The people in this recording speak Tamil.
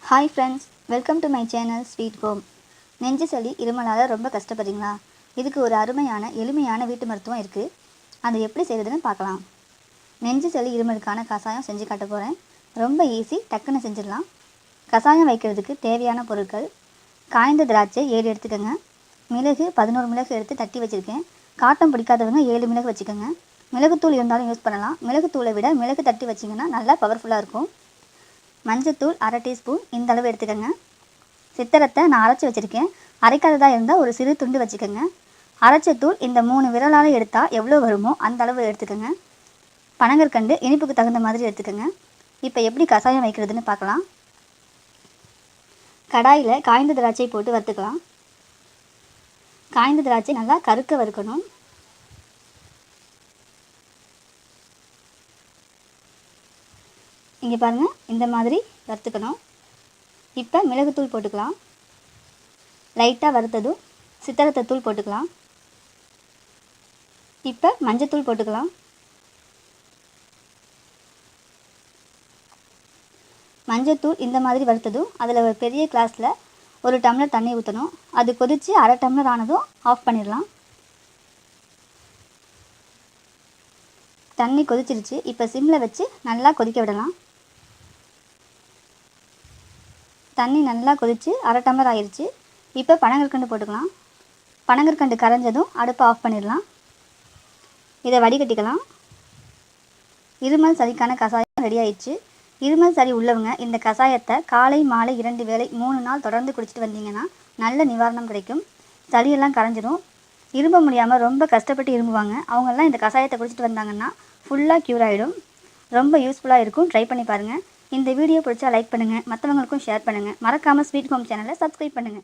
Hi friends, welcome to my channel sweet home. நெஞ்சு சளி இருமலால் ரொம்ப கஷ்டப்படுறீங்களா? இதுக்கு ஒரு அருமையான எளிமையான வீட்டு மருத்துவம் இருக்குது. அதை எப்படி செய்கிறதுன்னு பார்க்கலாம். நெஞ்சு சளி இருமலுக்கான கஷாயம் செஞ்சு காட்ட போகிறேன். ரொம்ப ஈஸி, டக்குன்னு செஞ்சிடலாம். கஷாயம் வைக்கிறதுக்கு தேவையான பொருட்கள்: காய்ந்த திராட்சை 7 எடுத்துக்கோங்க. மிளகு 11 மிளகு எடுத்து தட்டி வச்சுருக்கேன். காட்டம் பிடிக்காதவங்க 7 மிளகு வச்சுக்கோங்க. மிளகுத்தூள் இருந்தாலும் யூஸ் பண்ணலாம். மிளகுத்தூளை விட மிளகு தட்டி வச்சிங்கன்னா நல்லா பவர்ஃபுல்லாக இருக்கும். மஞ்சத்தூள் 1/2 டீஸ்பூன் இந்த அளவு எடுத்துக்கோங்க. சித்திரத்தை நான் அரைச்சி வச்சுருக்கேன். அரைக்காததாக இருந்தால் ஒரு சிறு துண்டு வச்சுக்கோங்க. அரைச்ச தூள் இந்த 3 விரலால் எடுத்தால் எவ்வளோ வருமோ அந்த அளவு எடுத்துக்கோங்க. பனங்கற்கண்டு இனிப்புக்கு தகுந்த மாதிரி எடுத்துக்கோங்க. இப்போ எப்படி கஷாயம் வைக்கிறதுன்னு பார்க்கலாம். கடாயில் காய்ந்த திராட்சை போட்டு வறுத்துக்கலாம். காய்ந்த திராட்சை நல்லா கருக்க வறுக்கணும். இங்கே பாருங்கள், இந்த மாதிரி வறுத்துக்கணும். இப்போ மிளகுத்தூள் போட்டுக்கலாம். லைட்டாக வறுத்ததும் சித்திரத்தை தூள் போட்டுக்கலாம். இப்போ மஞ்சத்தூள் போட்டுக்கலாம். மஞ்சத்தூள் இந்த மாதிரி வறுத்ததும் அதில் ஒரு பெரிய கிளாஸில் 1 டம்ளர் தண்ணி ஊற்றணும். அது கொதித்து 1/2 டம்ளர் ஆனதும் ஆஃப் பண்ணிடலாம். தண்ணி கொதிச்சிருச்சு. இப்போ சிம்மில் வச்சு நல்லா கொதிக்க விடலாம். தண்ணி நல்லா கொதித்து 1/2 டம்ளர் ஆயிடுச்சு. இப்போ பனங்கற்கண்டு போட்டுக்கலாம். பனங்கற்கண்டு கரைஞ்சதும் அடுப்பை ஆஃப் பண்ணிடலாம். இதை வடிகட்டிக்கலாம். இருமல் சளிக்கான கஷாயம் ரெடி ஆயிடுச்சு. இருமல் சளி உள்ளவங்க இந்த கஷாயத்தை காலை மாலை 2 வேளை 3 நாள் தொடர்ந்து குடிச்சிட்டு வந்தீங்கன்னா நல்ல நிவாரணம் கிடைக்கும். சளியெல்லாம் கரைஞ்சிரும். இரும்ப முடியாமல் ரொம்ப கஷ்டப்பட்டு இரும்புவாங்க. அவங்கெல்லாம் இந்த கஷாயத்தை குடிச்சிட்டு வந்தாங்கன்னா ஃபுல்லாக க்யூர் ஆகிடும். ரொம்ப யூஸ்ஃபுல்லாக இருக்கும். ட்ரை பண்ணி பாருங்கள். இந்த வீடியோ பிடிச்சா லைக் பண்ணுங்கள், மற்றவங்களுக்கும் ஷேர் பண்ணுங்கள். மறக்காமல் ஸ்வீட் ஹோம் சேனலை சப்ஸ்கிரைப் பண்ணுங்கள்.